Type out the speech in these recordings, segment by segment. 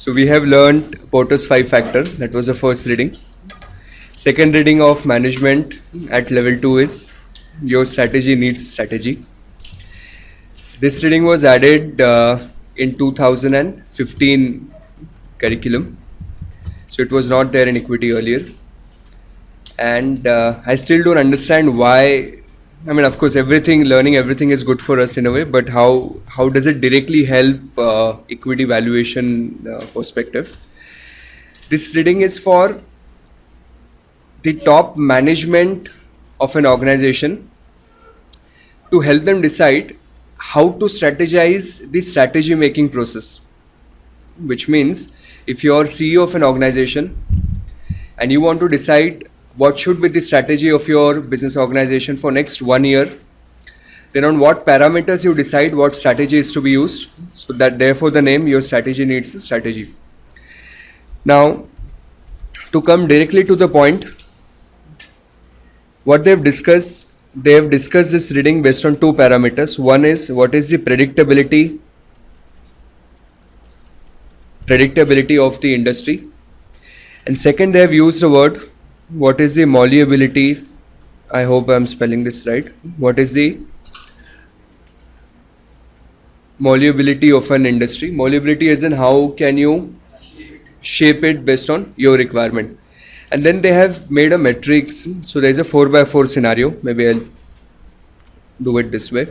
So we have learned Porter's 5 factor. That was the first reading. Second reading of management at level 2 is your strategy needs strategy. This reading was added in 2015 curriculum. So it was not there in equity earlier. And I still don't understand why. I mean, of course, learning everything is good for us in a way, but how does it directly help equity valuation perspective? This reading is for the top management of an organization to help them decide how to strategize the strategy making process. Which means if you're CEO of an organization and you want to decide what should be the strategy of your business organization for next 1 year, then on what parameters you decide what strategy is to be used. So that therefore the name your strategy needs a strategy. Now, to come directly to the point, what they have discussed this reading based on 2 parameters. One is what is the predictability of the industry, and second they have used the word what is the malleability. I hope I'm spelling this right. What is the malleability of an industry? Malleability is in how can you shape it based on your requirement. And then they have made a matrix. So there is a 4x4 scenario. Maybe I'll do it this way.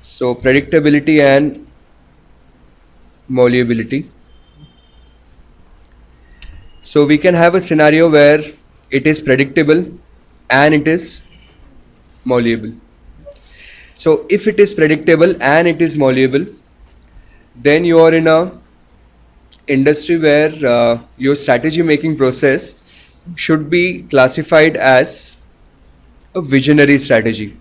So predictability and malleability. So we can have a scenario where it is predictable and it is malleable. So if it is predictable and it is malleable, then you are in a industry where your strategy making process should be classified as a visionary strategy.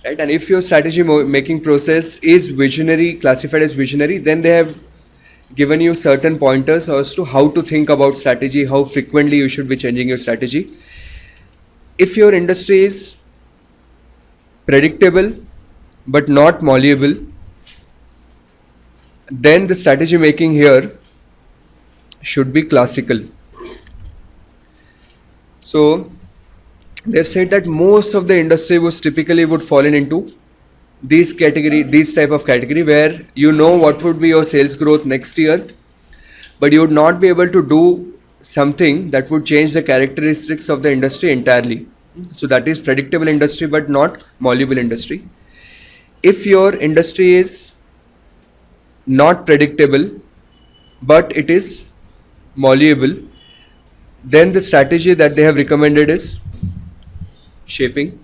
Right? And if your strategy making process is visionary, classified as visionary, then they have given you certain pointers as to how to think about strategy, how frequently you should be changing your strategy. If your industry is predictable but not malleable, then the strategy making here should be classical. So they've said that most of the industry would fall into these type of category where you know what would be your sales growth next year, but you would not be able to do something that would change the characteristics of the industry entirely. So that is predictable industry but not malleable industry. If your industry is not predictable but it is malleable, then the strategy that they have recommended is shaping.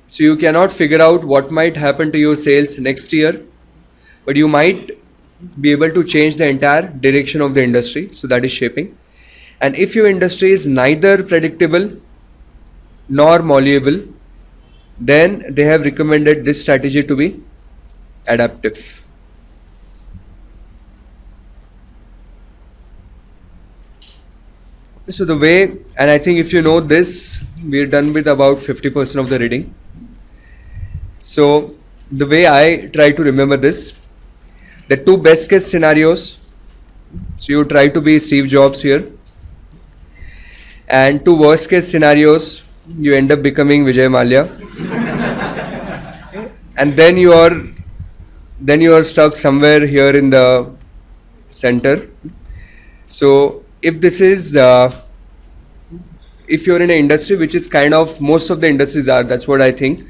So you cannot figure out what might happen to your sales next year, but you might be able to change the entire direction of the industry. So that is shaping. And if your industry is neither predictable nor malleable, then they have recommended this strategy to be adaptive. So the way, and I think if you know this, we're done with about 50% of the reading. So the way I try to remember this, the 2 best case scenarios. So you try to be Steve Jobs here. And 2 worst case scenarios, you end up becoming Vijay Mallya. And then you are stuck somewhere here in the center. So if this is, if you're in an industry which is kind of, most of the industries are, that's what I think,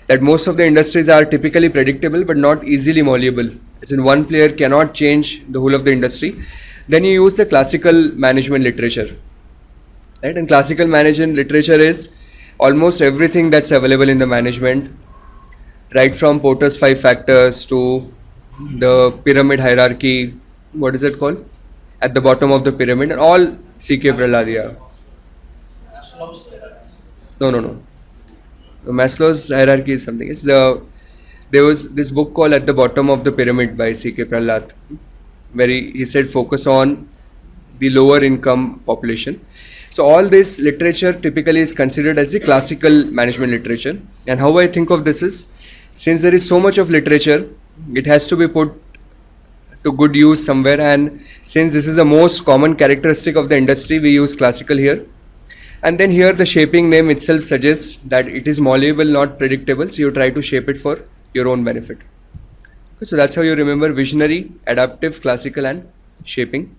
that most of the industries are typically predictable but not easily malleable. As in one player cannot change the whole of the industry. Then you use the classical management literature. Right? And classical management literature is almost everything that's available in the management, right from Porter's 5 factors to the pyramid hierarchy, what is it called? At the bottom of the pyramid, and all CK Prahladia. No. Maslow's hierarchy is something. There was this book called At the Bottom of the Pyramid by CK Prahlad, where he said focus on the lower income population. So all this literature typically is considered as the classical management literature. And how I think of this is, since there is so much of literature, It has to be put to good use somewhere, and since this is the most common characteristic of the industry, we use classical here. And then here the shaping name itself suggests that it is malleable, not predictable, so you try to shape it for your own benefit. Okay, so that's how you remember visionary, adaptive, classical, and shaping.